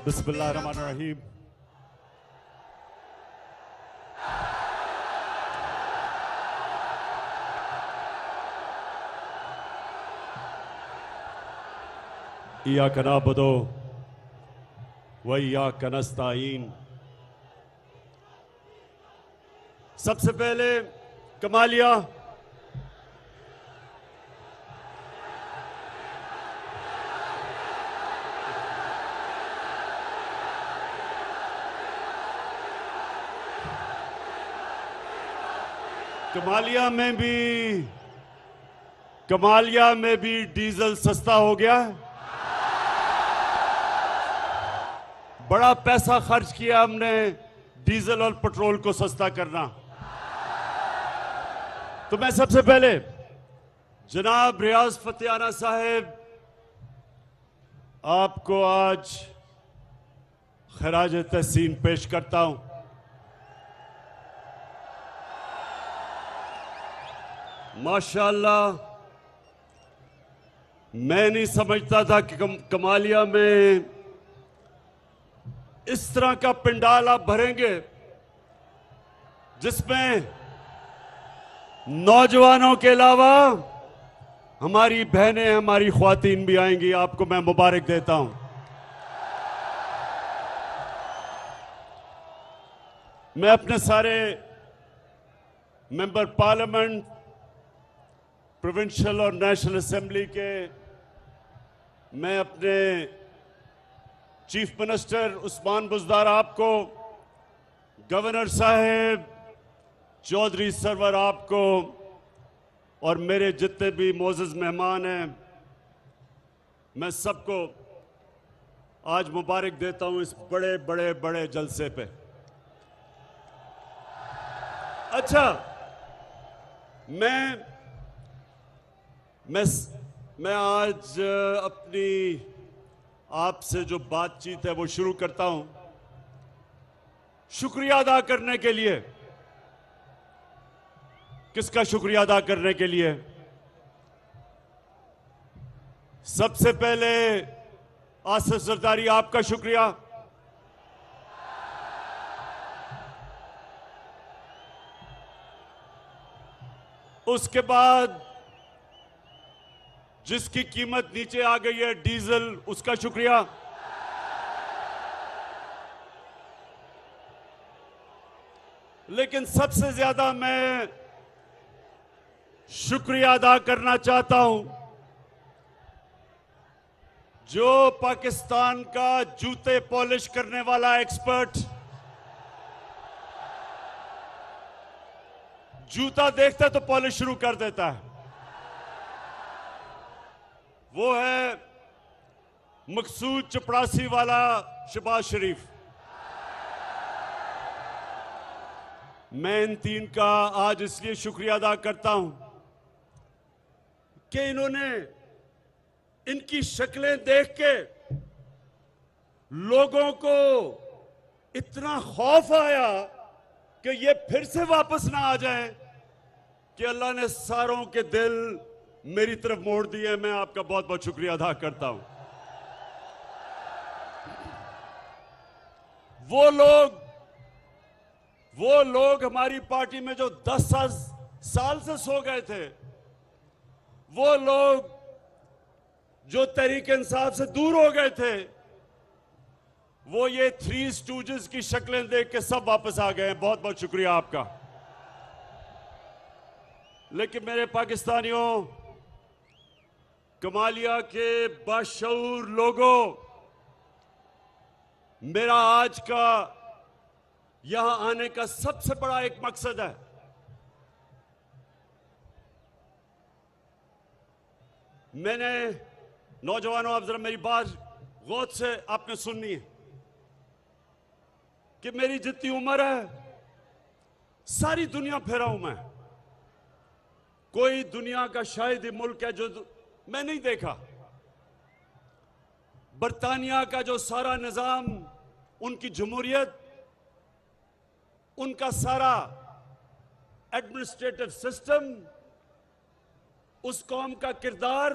बिस्मिल्लाहिर्रहमानिर्रहीम। इय्याका नअबुदु व इय्याका नस्तईन। सबसे पहले कमालिया कमालिया में भी डीजल सस्ता हो गया है। बड़ा पैसा खर्च किया हमने डीजल और पेट्रोल को सस्ता करना। तो मैं सबसे पहले जनाब रियाज फतेहाना साहब आपको आज खराज तहसीन पेश करता हूं। माशाअल्लाह, मैं नहीं समझता था कि कमालिया में इस तरह का पंडाल आप भरेंगे जिसमें नौजवानों के अलावा हमारी बहनें, हमारी ख्वातीन भी आएंगी। आपको मैं मुबारक देता हूं। मैं अपने सारे मेंबर पार्लियामेंट, प्रोविंशियल और नेशनल असेंबली के, मैं अपने चीफ मिनिस्टर उस्मान बुज़दार आपको, गवर्नर साहब, चौधरी सरवर आपको और मेरे जितने भी मोअज़्ज़ज़ मेहमान हैं, मैं सबको आज मुबारक देता हूं इस बड़े बड़े बड़े जलसे पे। अच्छा, मैं आज अपनी आपसे जो बातचीत है वो शुरू करता हूं शुक्रिया अदा करने के लिए। किसका शुक्रिया अदा करने के लिए? सबसे पहले आसिफ जरदारी, आपका शुक्रिया। उसके बाद जिसकी कीमत नीचे आ गई है डीजल, उसका शुक्रिया। लेकिन सबसे ज्यादा मैं शुक्रिया अदा करना चाहता हूं जो पाकिस्तान का जूते पॉलिश करने वाला एक्सपर्ट, जूता देखता तो पॉलिश शुरू कर देता है, वो है मकसूद चपड़ासी वाला शहबाज शरीफ। मैं इन तीन का आज इसलिए शुक्रिया अदा करता हूं कि इन्होंने, इनकी शक्लें देख के लोगों को इतना खौफ आया कि ये फिर से वापस ना आ जाएं कि अल्लाह ने सारों के दिल मेरी तरफ मोड़ दिए। मैं आपका बहुत बहुत शुक्रिया अदा करता हूं। वो लोग हमारी पार्टी में जो 10 साल से सो गए थे, वो लोग जो तहरीक इंसाफ से दूर हो गए थे, वो ये थ्री स्टूजेस की शक्लें देख के सब वापस आ गए हैं। बहुत बहुत शुक्रिया आपका। लेकिन मेरे पाकिस्तानियों, कमालिया के बाशऊर लोगों, मेरा आज का यहां आने का सबसे बड़ा एक मकसद है। मैंने, नौजवानों, आप जरा मेरी बात गौर से आपने सुननी है कि मेरी जितनी उम्र है सारी दुनिया फिरा हूं मैं। कोई दुनिया का शायद ही मुल्क है जो मैं नहीं देखा। बरतानिया का जो सारा निजाम, उनकी जमहूरियत, उनका सारा एडमिनिस्ट्रेटिव सिस्टम, उस कौम का किरदार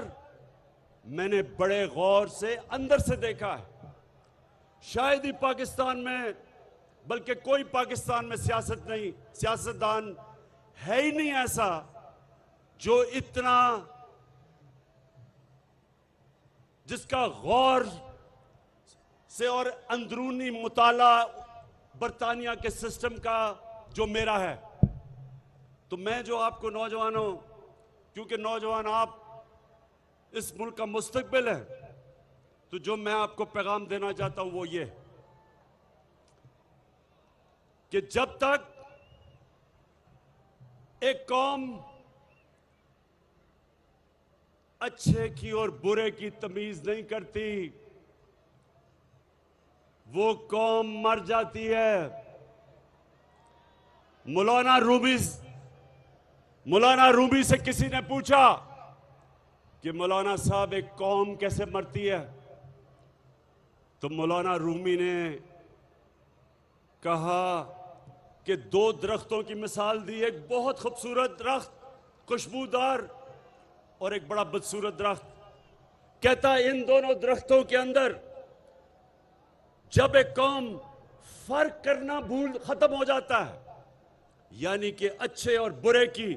मैंने बड़े गौर से अंदर से देखा है। शायद ही पाकिस्तान में, बल्कि कोई पाकिस्तान में सियासतदान है ही नहीं ऐसा जो इतना, जिसका गौर से और अंदरूनी मुताला बरतानिया के सिस्टम का जो मेरा है। तो मैं जो आपको नौजवानों, क्योंकि नौजवान आप इस मुल्क का मुस्तकबिल है, तो जो मैं आपको पैगाम देना चाहता हूं वो ये कि जब तक एक कौम अच्छे की और बुरे की तमीज नहीं करती, वो कौम मर जाती है। मौलाना रूमी से किसी ने पूछा कि मौलाना साहब एक कौम कैसे मरती है, तो मौलाना रूमी ने कहा कि दो दरख्तों की मिसाल दी, एक बहुत खूबसूरत दरख्त खुशबूदार और एक बड़ा बदसूरत दरख्त। कहता इन दोनों दरख्तों के अंदर जब एक कौम फर्क करना खत्म हो जाता है, यानी कि अच्छे और बुरे की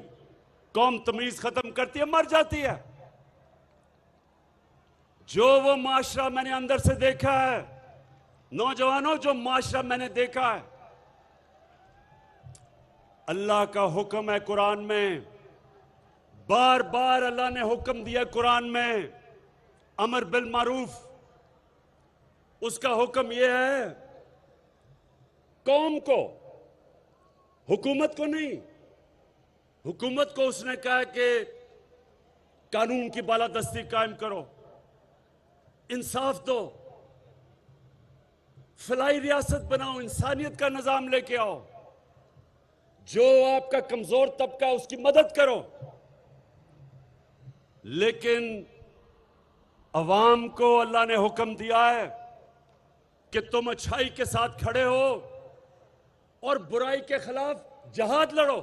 कौम तमीज खत्म करती है, मर जाती है। जो वो माशरा मैंने अंदर से देखा है, नौजवानों, जो माशरा मैंने देखा है, अल्लाह का हुक्म है कुरान में, बार बार अल्लाह ने हुक्म दिया कुरान में, अमर बिल मारूफ। उसका हुक्म यह है कौम को, हुकूमत को नहीं। हुकूमत को उसने कहा कि कानून की बालादस्ती कायम करो, इंसाफ दो, फलाई रियासत बनाओ, इंसानियत का निजाम लेके आओ, जो आपका कमजोर तबका उसकी मदद करो। लेकिन अवाम को अल्लाह ने हुक्म दिया है कि तुम अच्छाई के साथ खड़े हो और बुराई के खिलाफ जहाद लड़ो।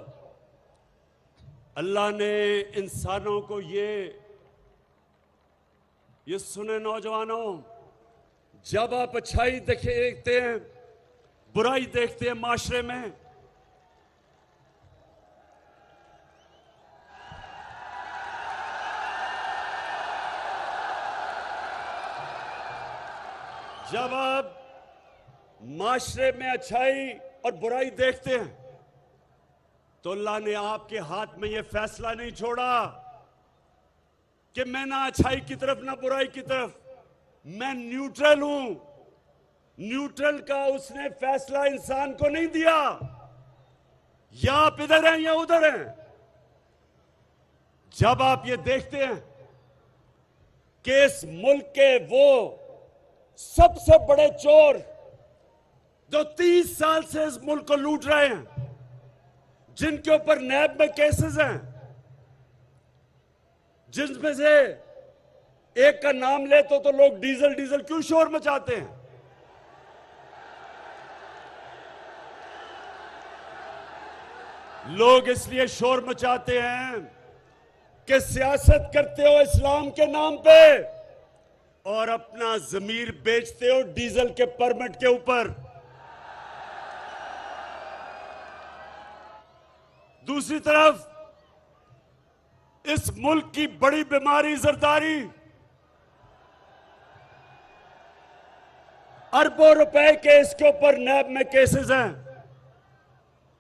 अल्लाह ने इंसानों को ये सुने नौजवानों, जब आप अच्छाई देखते हैं, बुराई देखते हैं माशरे में, जब आप माशरे में अच्छाई और बुराई देखते हैं, तो अल्लाह ने आपके हाथ में यह फैसला नहीं छोड़ा कि मैं ना अच्छाई की तरफ ना बुराई की तरफ, मैं न्यूट्रल हूं। न्यूट्रल का उसने फैसला इंसान को नहीं दिया, या आप इधर हैं या उधर हैं। जब आप ये देखते हैं कि इस मुल्क के वो सबसे बड़े चोर जो 30 साल से इस मुल्क को लूट रहे हैं, जिनके ऊपर नैब में केसेस हैं, जिनमें से एक का नाम ले तो लोग डीजल डीजल क्यों शोर मचाते हैं। लोग इसलिए शोर मचाते हैं कि सियासत करते हो इस्लाम के नाम पे और अपना जमीर बेचते हो डीजल के परमिट के ऊपर। दूसरी तरफ इस मुल्क की बड़ी बीमारी जरदारी, अरबों रुपए के इसके ऊपर नैब में केसेस हैं।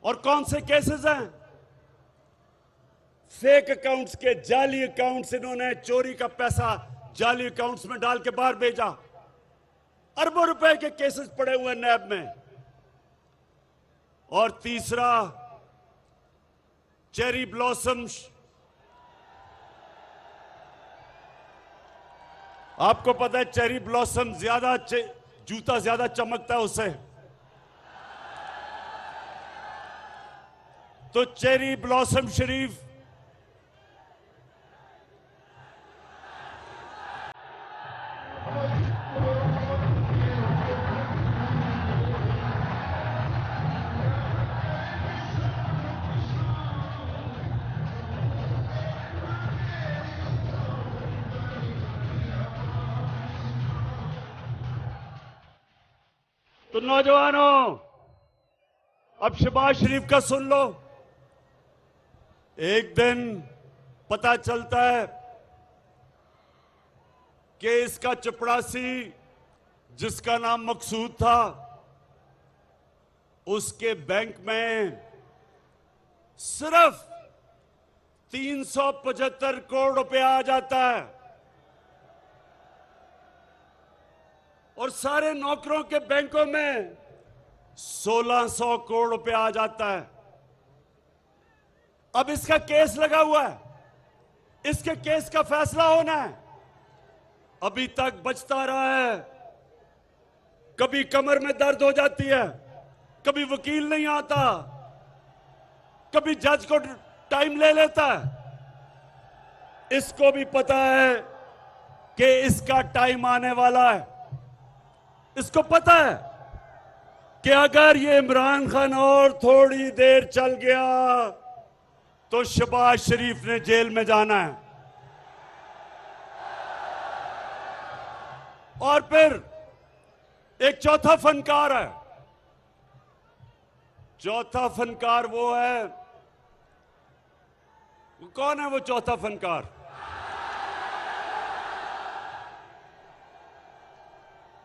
और कौन से केसेस हैं? फेक अकाउंट्स के, जाली अकाउंट्स, इन्होंने चोरी का पैसा जाली अकाउंट्स में डाल के बाहर भेजा। अरबों रुपए के केसेस पड़े हुए नैब में। और तीसरा, चेरी ब्लॉसम्स। आपको पता है चेरी ब्लॉसम ज्यादा जूता ज्यादा चमकता है उससे। तो चेरी ब्लॉसम शरीफ तो नौजवानों, अब शहबाज शरीफ का सुन लो। एक दिन पता चलता है कि इसका चपड़ासी, जिसका नाम मकसूद था, उसके बैंक में सिर्फ 375 करोड़ रुपया आ जाता है और सारे नौकरों के बैंकों में 1600 करोड़ रुपया आ जाता है। अब इसका केस लगा हुआ है, इसके केस का फैसला होना है। अभी तक बचता रहा है। कभी कमर में दर्द हो जाती है, कभी वकील नहीं आता, कभी जज को टाइम ले लेता है। इसको भी पता है कि इसका टाइम आने वाला है। इसको पता है कि अगर ये इमरान खान और थोड़ी देर चल गया तो शहबाज शरीफ ने जेल में जाना है। और फिर एक चौथा फनकार है। चौथा फनकार वो है, वो कौन है वो चौथा फनकार?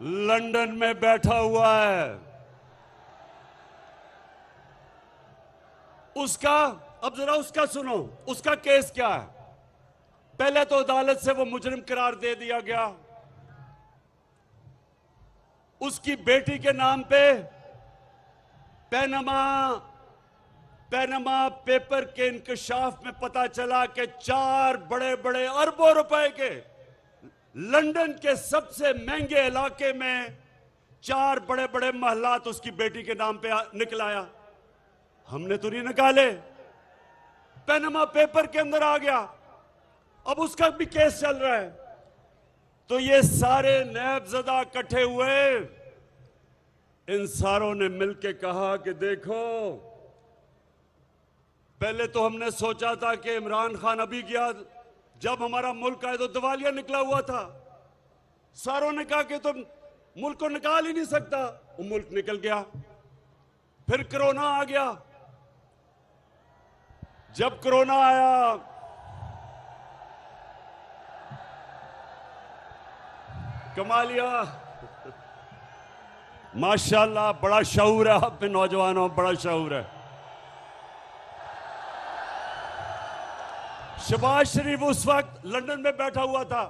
लंदन में बैठा हुआ है। उसका, अब जरा उसका सुनो, उसका केस क्या है। पहले तो अदालत से वो मुजरिम करार दे दिया गया। उसकी बेटी के नाम पे पैनमा पेपर के इंकशाफ में पता चला कि 4 बड़े बड़े अरबों रुपए के लंदन के सबसे महंगे इलाके में 4 बड़े बड़े महलात उसकी बेटी के नाम पे निकल आया। हमने तो नहीं निकाले, पैनमा पेपर के अंदर आ गया। अब उसका भी केस चल रहा है। तो ये सारे नैबज़दा इकट्ठे हुए, इन सारों ने मिलके कहा कि देखो, पहले तो हमने सोचा था कि इमरान खान अभी गया, जब हमारा मुल्क आए तो दिवालिया निकला हुआ था। सारों ने कहा कि तुम मुल्क को निकाल ही नहीं सकता। वो मुल्क निकल गया। फिर कोरोना आ गया। जब कोरोना आया, कमालिया, माशाल्लाह, बड़ा शऊर है आप में नौजवानों, बड़ा शऊर है। शहबाज शरीफ उस वक्त लंदन में बैठा हुआ था।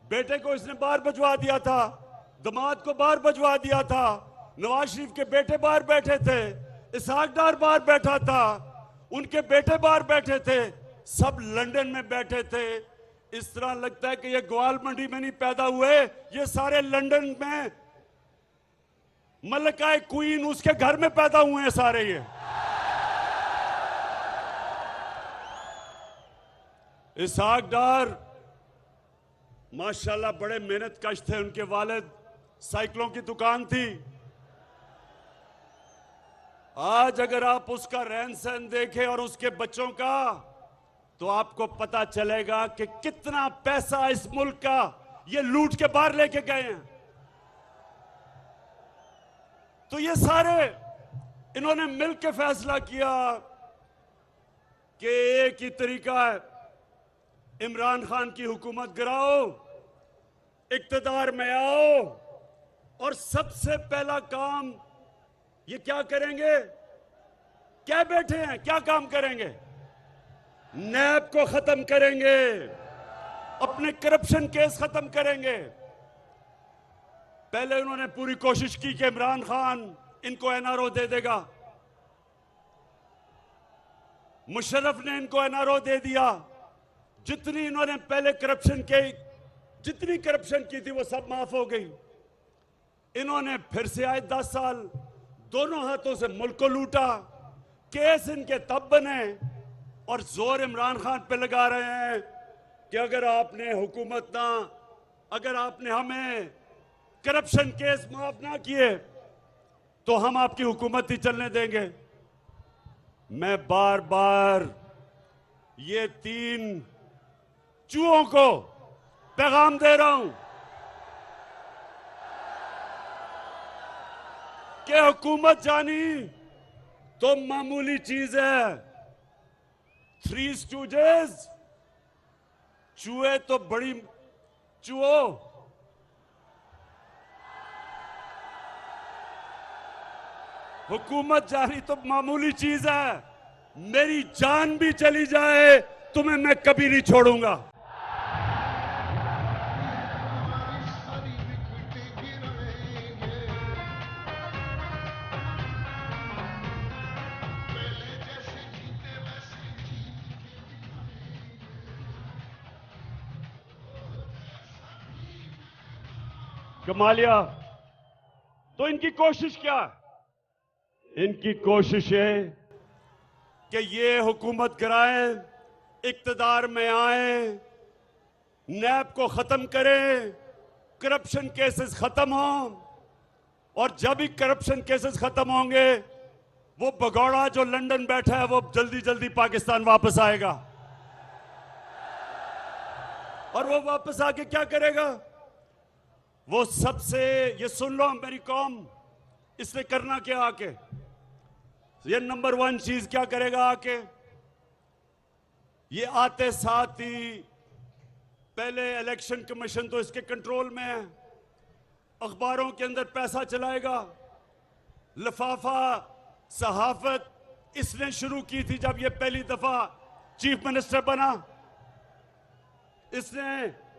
बेटे को इसने बाहर भिजवा दिया था, दामाद को बाहर भिजवा दिया था, नवाज शरीफ के बेटे बाहर बैठे थे, इसहाक डार बाहर बैठा था, उनके बेटे बाहर बैठे थे, सब लंदन में बैठे थे। इस तरह लगता है कि ये ग्वाल मंडी में नहीं पैदा हुए, ये सारे लंदन में मलका क्वीन उसके घर में पैदा हुए हैं सारे। ये इसहाक डार माशाल्लाह बड़े मेहनत कश थे। उनके वालिद साइकिलों की दुकान थी। आज अगर आप उसका रहन सहन देखें और उसके बच्चों का, तो आपको पता चलेगा कि कितना पैसा इस मुल्क का ये लूट के बाहर लेके गए हैं। तो ये सारे इन्होंने मिलकर फैसला किया कि एक ही तरीका है, इमरान खान की हुकूमत गिराओ, इक्तदार में आओ, और सबसे पहला काम ये क्या करेंगे? क्या बैठे हैं, क्या काम करेंगे? नैब को खत्म करेंगे, अपने करप्शन केस खत्म करेंगे। पहले उन्होंने पूरी कोशिश की कि इमरान खान इनको एनआरओ दे देगा। मुशर्रफ ने इनको एनआरओ दे दिया। जितनी इन्होंने पहले जितनी करप्शन की थी वो सब माफ हो गई। इन्होंने फिर से आए 10 साल, दोनों हाथों से मुल्क को लूटा। केस इनके तब बने और जोर इमरान खान पे लगा रहे हैं कि अगर आपने अगर आपने हमें करप्शन केस माफ ना किए तो हम आपकी हुकूमत ही चलने देंगे। मैं बार बार ये 3 चूहों को पैगाम दे रहा हूं कि हुकूमत जानी तो मामूली चीज है, थ्री स्टूजेस चूहे तो बड़ी चूहो हुकूमत जानी तो मामूली चीज है, मेरी जान भी चली जाए तुम्हें मैं कभी नहीं छोड़ूंगा। कमालिया तो इनकी कोशिश क्या है? इनकी कोशिश है कि ये हुकूमत गिराएं, इक्तदार में आए, नैब को खत्म करें, करप्शन केसेस खत्म हों, और जब ही करप्शन केसेस खत्म होंगे वो भगौड़ा जो लंदन बैठा है वो जल्दी जल्दी पाकिस्तान वापस आएगा। और वो वापस आके क्या करेगा? वो सबसे, ये सुन लो मेरी कौम, इसने करना क्या आके, ये नंबर वन चीज क्या करेगा आके, ये आते साथ ही पहले इलेक्शन कमीशन तो इसके कंट्रोल में है, अखबारों के अंदर पैसा चलाएगा, लिफाफा सहाफत इसने शुरू की थी जब ये पहली दफा चीफ मिनिस्टर बना, इसने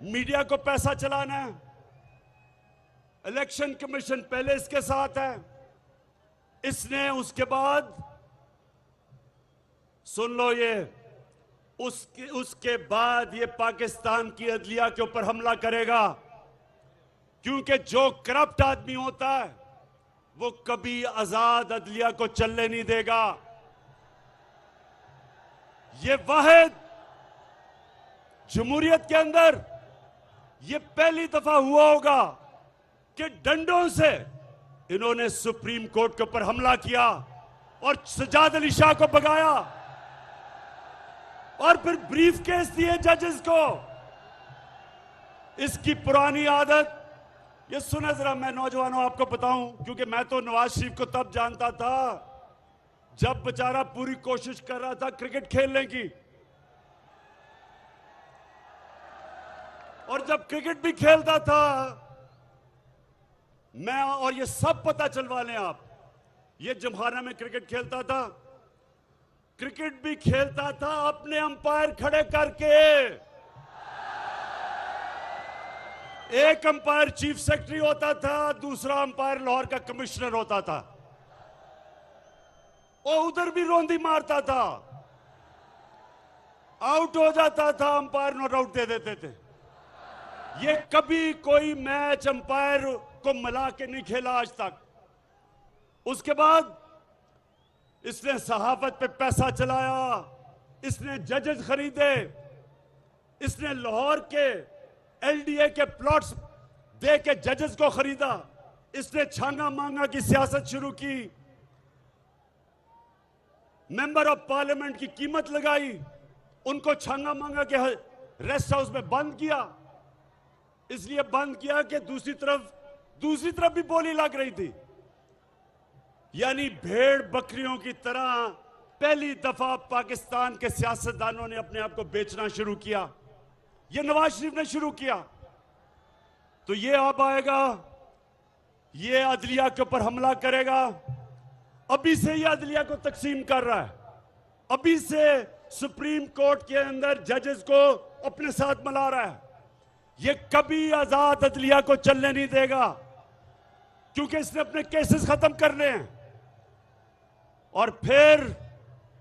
मीडिया को पैसा चलाना है, इलेक्शन कमीशन पहले इसके साथ है, इसने उसके बाद सुन लो ये उसके बाद ये पाकिस्तान की अदलिया के ऊपर हमला करेगा, क्योंकि जो करप्ट आदमी होता है वो कभी आजाद अदलिया को चलने नहीं देगा। ये वाहिद जमहूरियत के अंदर ये पहली दफा हुआ होगा कि डंडों से इन्होंने सुप्रीम कोर्ट के ऊपर हमला किया और सजाद अली शाह को भगाया और फिर ब्रीफ केस दिए जजेस को। इसकी पुरानी आदत, ये सुने जरा, मैं नौजवानों आपको बताऊं, क्योंकि मैं तो नवाज शरीफ को तब जानता था जब बेचारा पूरी कोशिश कर रहा था क्रिकेट खेलने की, और जब क्रिकेट भी खेलता था मैं, और ये सब पता चलवा लें आप, ये जमखाना में क्रिकेट खेलता था, क्रिकेट भी खेलता था अपने अंपायर खड़े करके। एक अंपायर चीफ सेक्रेटरी होता था, दूसरा अंपायर लाहौर का कमिश्नर होता था, और उधर भी रोंदी मारता था, आउट हो जाता था अंपायर नॉट आउट दे देते थे। ये कभी कोई मैच अंपायर को मिला के नहीं खेला आज तक। उसके बाद इसने सहाफत पे पैसा चलाया, इसने जजेस खरीदे, इसने लाहौर के एलडीए के प्लॉट्स दे के जजेस को खरीदा, इसने छांगा मांगा की सियासत शुरू की, मेंबर ऑफ पार्लियामेंट की कीमत लगाई, उनको छांगा मांगा के रेस्ट हाउस में बंद किया, इसलिए बंद किया कि दूसरी तरफ भी बोली लग रही थी। यानी भेड़ बकरियों की तरह पहली दफा पाकिस्तान के सियासतदानों ने अपने आप को बेचना शुरू किया। ये नवाज शरीफ ने शुरू किया, तो ये अब आएगा, ये अदलिया के ऊपर हमला करेगा। अभी से ये अदलिया को तकसीम कर रहा है, अभी से सुप्रीम कोर्ट के अंदर जजेस को अपने साथ मिला रहा है। ये कभी आजाद अदलिया को चलने नहीं देगा, क्योंकि इसने अपने केसेस खत्म करने हैं। और फिर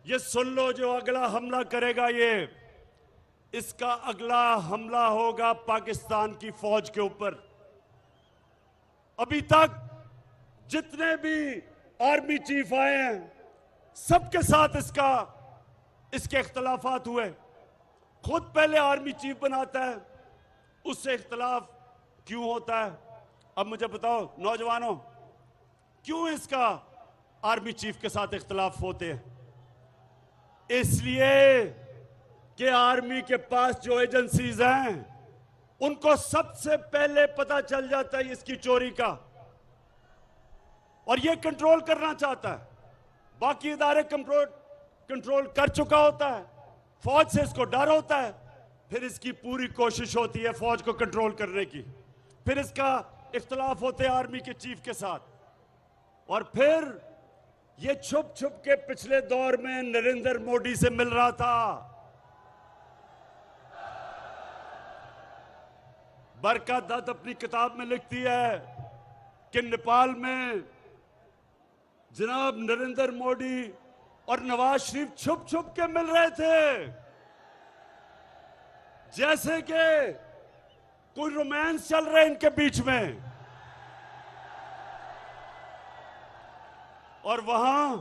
ये सुन लो, जो अगला हमला करेगा, ये इसका अगला हमला होगा पाकिस्तान की फौज के ऊपर। अभी तक जितने भी आर्मी चीफ आए हैं सबके साथ इसके इख्तलाफात हुए। खुद पहले आर्मी चीफ बनाता है, उससे इख्तलाफ क्यों होता है? अब मुझे बताओ नौजवानों, क्यों इसका आर्मी चीफ के साथ इख्तलाफ होते हैं? इसलिए कि आर्मी के पास जो एजेंसीज हैं उनको सबसे पहले पता चल जाता है इसकी चोरी का, और ये कंट्रोल करना चाहता है। बाकी इदारे कंट्रोल कर चुका होता है, फौज से इसको डर होता है, फिर इसकी पूरी कोशिश होती है फौज को कंट्रोल करने की, फिर इसका इख्तलाफ होते हैं आर्मी के चीफ के साथ, और फिर ये छुप छुप के पिछले दौर में नरेंद्र मोदी से मिल रहा था। बरकत दत्त अपनी किताब में लिखती है कि नेपाल में जनाब नरेंद्र मोदी और नवाज शरीफ छुप छुप के मिल रहे थे, जैसे कि कोई रोमांस चल रहा है इनके बीच में। और वहां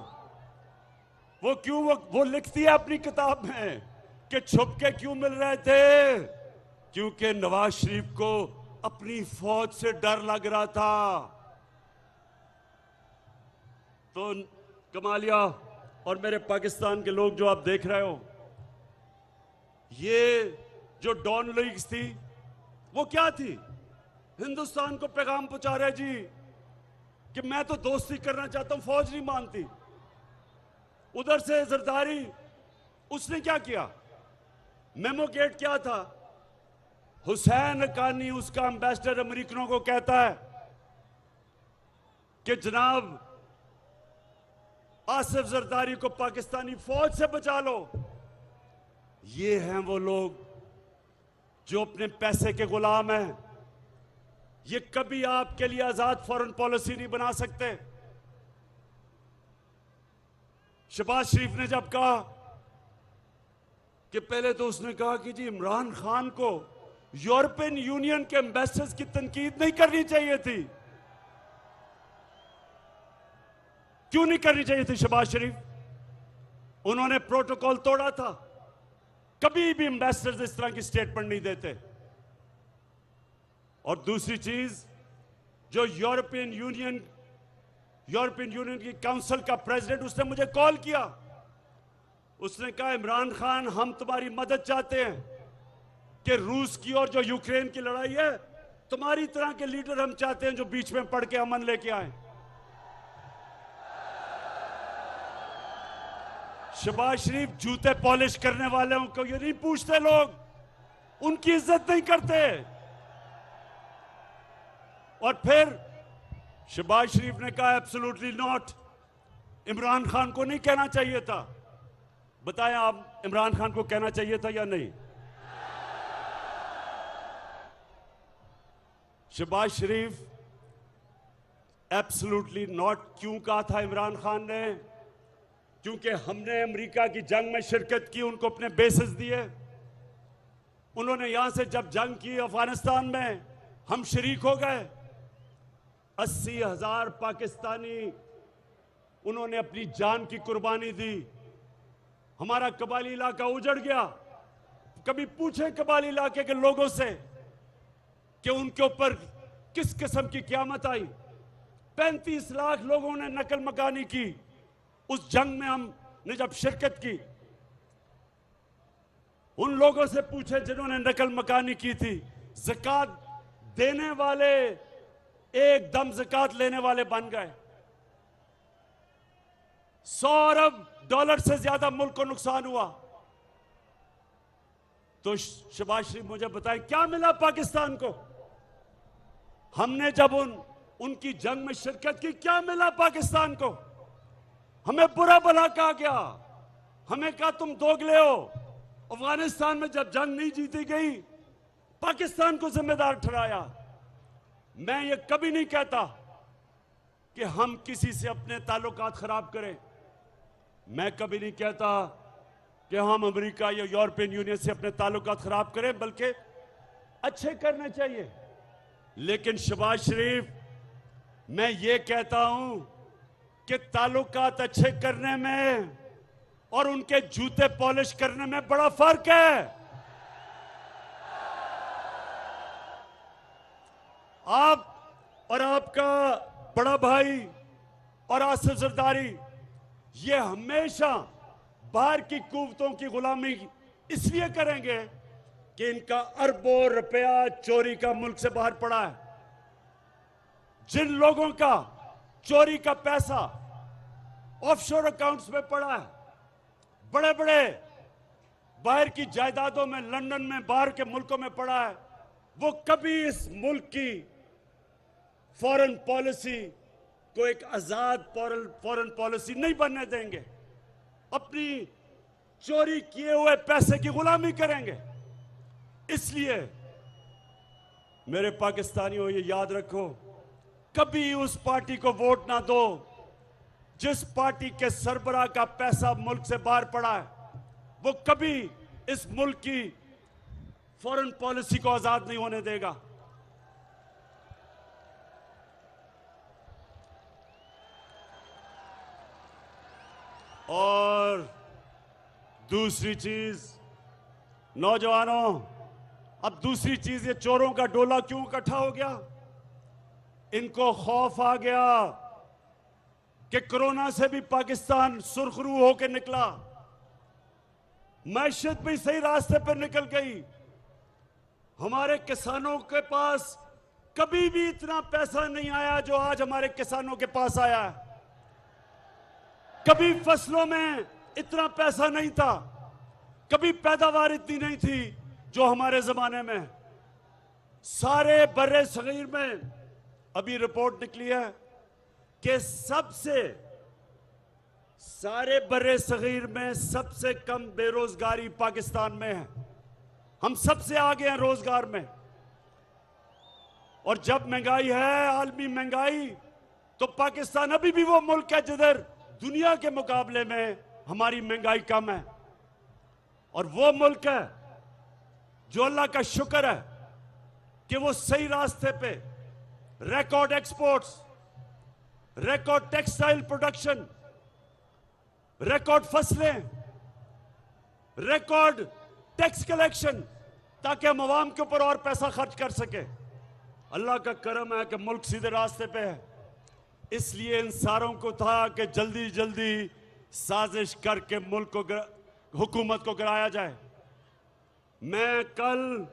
वो लिखती है अपनी किताब में कि छुप के क्यों मिल रहे थे, क्योंकि नवाज शरीफ को अपनी फौज से डर लग रहा था। तो कमालिया और मेरे पाकिस्तान के लोग जो आप देख रहे हो, ये जो डॉन लीग्स थी वो क्या थी? हिंदुस्तान को पैगाम पहुंचा रहे जी कि मैं तो दोस्ती करना चाहता हूं, फौज नहीं मानती। उधर से जरदारी, उसने क्या किया? मेमो गेट क्या था? हुसैन हक्कानी उसका एम्बेसडर अमेरिकनों को कहता है कि जनाब आसिफ जरदारी को पाकिस्तानी फौज से बचा लो। ये हैं वो लोग जो अपने पैसे के गुलाम हैं। ये कभी आपके लिए आजाद फॉरेन पॉलिसी नहीं बना सकते। शहबाज शरीफ ने जब कहा कि पहले तो उसने कहा कि जी इमरान खान को यूरोपियन यूनियन के एम्बेसडर्स की तनकीद नहीं करनी चाहिए थी। क्यों नहीं करनी चाहिए थी शहबाज शरीफ? उन्होंने प्रोटोकॉल तोड़ा था। कभी भी एम्बेसडर्स इस तरह की स्टेटमेंट नहीं देते। और दूसरी चीज, जो यूरोपियन यूनियन की काउंसिल का प्रेसिडेंट, उसने मुझे कॉल किया। उसने कहा इमरान खान, हम तुम्हारी मदद चाहते हैं कि रूस की और जो यूक्रेन की लड़ाई है, तुम्हारी तरह के लीडर हम चाहते हैं जो बीच में पड़ के अमन लेके आए। शहबाज शरीफ जूते पॉलिश करने वालों को ये नहीं पूछते, लोग उनकी इज्जत नहीं करते। और फिर शहबाज शरीफ ने कहा एब्सोल्युटली नॉट, इमरान खान को नहीं कहना चाहिए था। बताएं आप, इमरान खान को कहना चाहिए था या नहीं? शहबाज शरीफ एब्सोल्युटली नॉट क्यों कहा था इमरान खान ने? क्योंकि हमने अमेरिका की जंग में शिरकत की, उनको अपने बेसेस दिए। उन्होंने यहां से जब जंग की अफगानिस्तान में, हम शरीक हो गए। 80,000 पाकिस्तानी उन्होंने अपनी जान की कुर्बानी दी। हमारा कबाली इलाका उजड़ गया। कभी पूछे कबाली इलाके के लोगों से कि उनके ऊपर किस किस्म की क़यामत आई? 35 लाख लोगों ने नकल मकानी की उस जंग में हमने जब शिरकत की। उन लोगों से पूछे जिन्होंने नकल मकानी की थी। ज़कात देने वाले एकदम ज़कात लेने वाले बन गए। $100 अरब से ज्यादा मुल्क को नुकसान हुआ। तो शहबाज शरीफ मुझे बताएं क्या मिला पाकिस्तान को? हमने जब उनकी जंग में शिरकत की, क्या मिला पाकिस्तान को? हमें बुरा भला कहा गया, हमें कहा तुम दोगले हो। अफगानिस्तान में जब जंग नहीं जीती गई, पाकिस्तान को जिम्मेदार ठहराया। मैं ये कभी नहीं कहता कि हम किसी से अपने ताल्लुकात खराब करें। मैं कभी नहीं कहता कि हम अमेरिका या यूरोपियन यूनियन से अपने ताल्लुकात खराब करें, बल्कि अच्छे करने चाहिए। लेकिन शहबाज शरीफ, मैं ये कहता हूं कि ताल्लुकात अच्छे करने में और उनके जूते पॉलिश करने में बड़ा फर्क है। आप और आपका बड़ा भाई और आसिफ जरदारी ये हमेशा बाहर की कुव्वतों की गुलामी इसलिए करेंगे कि इनका अरबों रुपया चोरी का मुल्क से बाहर पड़ा है। जिन लोगों का चोरी का पैसा ऑफशोर अकाउंट्स में पड़ा है, बड़े बड़े बाहर की जायदादों में, लंदन में, बाहर के मुल्कों में पड़ा है। वो कभी इस मुल्क की फॉरेन पॉलिसी को एक आजाद फॉरेन पॉलिसी नहीं बनने देंगे। अपनी चोरी किए हुए पैसे की गुलामी करेंगे। इसलिए मेरे पाकिस्तानियों, ये याद रखो, कभी उस पार्टी को वोट ना दो जिस पार्टी के सरबराह का पैसा मुल्क से बाहर पड़ा है। वो कभी इस मुल्क की फॉरेन पॉलिसी को आजाद नहीं होने देगा। और दूसरी चीज, नौजवानों, अब दूसरी चीज, ये चोरों का डोला क्यों इकट्ठा हो गया? इनको खौफ आ गया कि कोरोना से भी पाकिस्तान सुरखरू होकर निकला, मैशत भी सही रास्ते पर निकल गई। हमारे किसानों के पास कभी भी इतना पैसा नहीं आया जो आज हमारे किसानों के पास आया है। कभी फसलों में इतना पैसा नहीं था, कभी पैदावार इतनी नहीं थी जो हमारे जमाने में। सारे बर्रे सगीर में अभी रिपोर्ट निकली है कि सारे बर्रे सगीर में सबसे कम बेरोजगारी पाकिस्तान में है। हम सबसे आगे हैं रोजगार में। और जब महंगाई है, आलमी महंगाई, तो पाकिस्तान अभी भी वो मुल्क है जिधर दुनिया के मुकाबले में हमारी महंगाई कम है। और वो मुल्क है जो अल्लाह का शुक्र है कि वो सही रास्ते पे, record exports, record textile production, record फसलें, रिकॉर्ड टैक्स कलेक्शन, ताकि हम अवाम के ऊपर और पैसा खर्च कर सके। अल्लाह का करम है कि मुल्क सीधे रास्ते पे है। इसलिए इन सारों को था कि जल्दी जल्दी साजिश करके मुल्क को, हुकूमत को गिराया जाए। मैं कल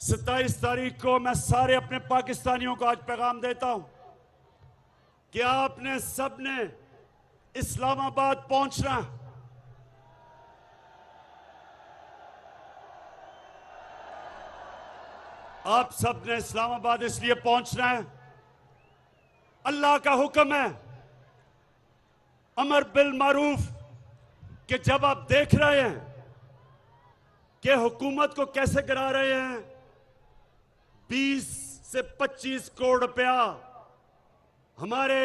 27 तारीख को मैं सारे अपने पाकिस्तानियों को आज पैगाम देता हूं कि आपने सबने इस्लामाबाद पहुंचना है। आप सबने इस्लामाबाद इसलिए पहुंचना है, अल्लाह का हुक्म है, अमर बिल मारूफ, कि जब आप देख रहे हैं कि हुकूमत को कैसे गिरा रहे हैं, 20 से 25 करोड़ रुपया हमारे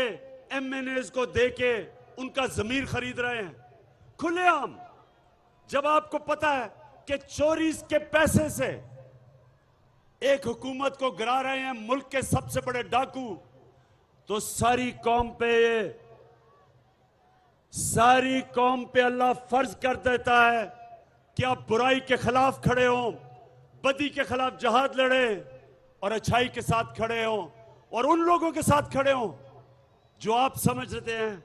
एमएनएस को देके उनका जमीर खरीद रहे हैं खुलेआम। जब आपको पता है कि चोरी के पैसे से एक हुकूमत को गिरा रहे हैं मुल्क के सबसे बड़े डाकू, तो सारी कौम पे अल्लाह फर्ज कर देता है कि आप बुराई के खिलाफ खड़े हों, बदी के खिलाफ जहाद लड़े और अच्छाई के साथ खड़े हों, और उन लोगों के साथ खड़े हों जो आप समझते हैं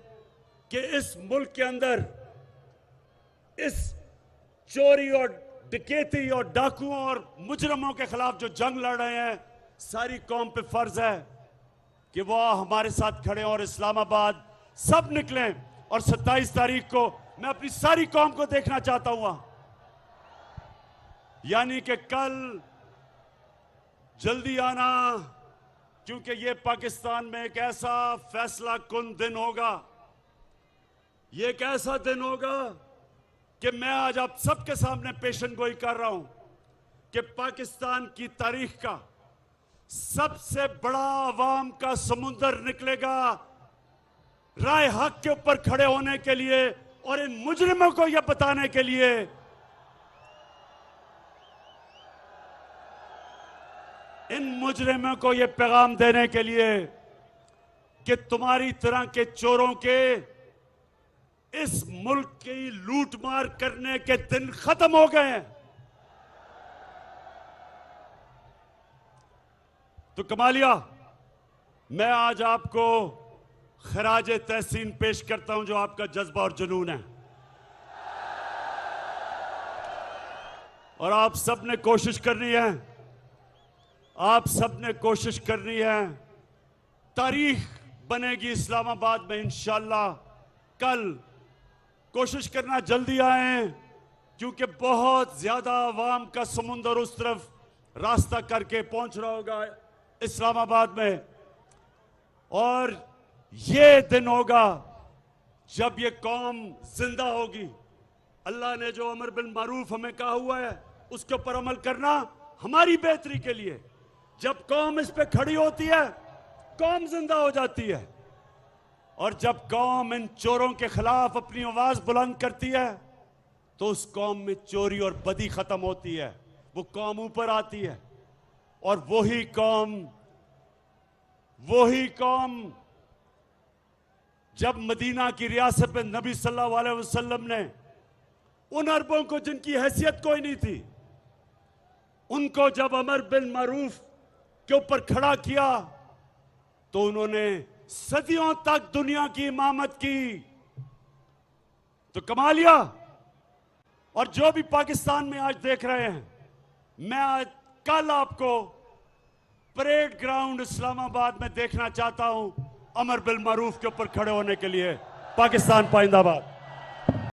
कि इस मुल्क के अंदर इस चोरी और डकैती और डाकुओं और मुजरमों के खिलाफ जो जंग लड़ रहे हैं, सारी कौम पे फर्ज है कि वो हमारे साथ खड़े और इस्लामाबाद सब निकलें। और 27 तारीख को मैं अपनी सारी कौम को देखना चाहता हूं वहां, यानी कि कल जल्दी आना, क्योंकि ये पाकिस्तान में एक ऐसा फैसला कुन दिन होगा, ये एक ऐसा दिन होगा कि मैं आज आप सबके सामने पेशन गोई कर रहा हूं कि पाकिस्तान की तारीख का सबसे बड़ा अवाम का समुंदर निकलेगा राय हक के ऊपर खड़े होने के लिए और इन मुजरिमों को यह बताने के लिए इन मुजरिमों को यह पैगाम देने के लिए कि तुम्हारी तरह के चोरों के इस मुल्क की लूटमार करने के दिन खत्म हो गए हैं। तो कमालिया, मैं आज आपको खराज तहसीन पेश करता हूं जो आपका जज्बा और जुनून है। और आप सबने कोशिश करनी है, आप सबने कोशिश करनी है तारीख बनेगी इस्लामाबाद में इंशाल्लाह। कल कोशिश करना जल्दी आए, क्योंकि बहुत ज्यादा आवाम का समुंदर उस तरफ रास्ता करके पहुंच रहा होगा इस्लामाबाद में। और ये दिन होगा जब ये कौम जिंदा होगी। अल्लाह ने जो अमर बिल मारूफ हमें कहा हुआ है, उसके ऊपर अमल करना हमारी बेहतरी के लिए। जब कौम इस पे खड़ी होती है, कौम जिंदा हो जाती है। और जब कौम इन चोरों के खिलाफ अपनी आवाज बुलंद करती है, तो उस कौम में चोरी और बदी खत्म होती है, वो कौम ऊपर आती है। और वही कौम जब मदीना की रियासत में नबी सल्लल्लाहु अलैहि वसल्लम ने उन अरबों को जिनकी हैसियत कोई नहीं थी, उनको जब अमर बिल मारूफ के ऊपर खड़ा किया, तो उन्होंने सदियों तक दुनिया की इमामत की। तो कमालिया और जो भी पाकिस्तान में आज देख रहे हैं, मैं आज कल आपको परेड ग्राउंड इस्लामाबाद में देखना चाहता हूं, अमर बिल मारूफ के ऊपर खड़े होने के लिए। पाकिस्तान पाइंदाबाद।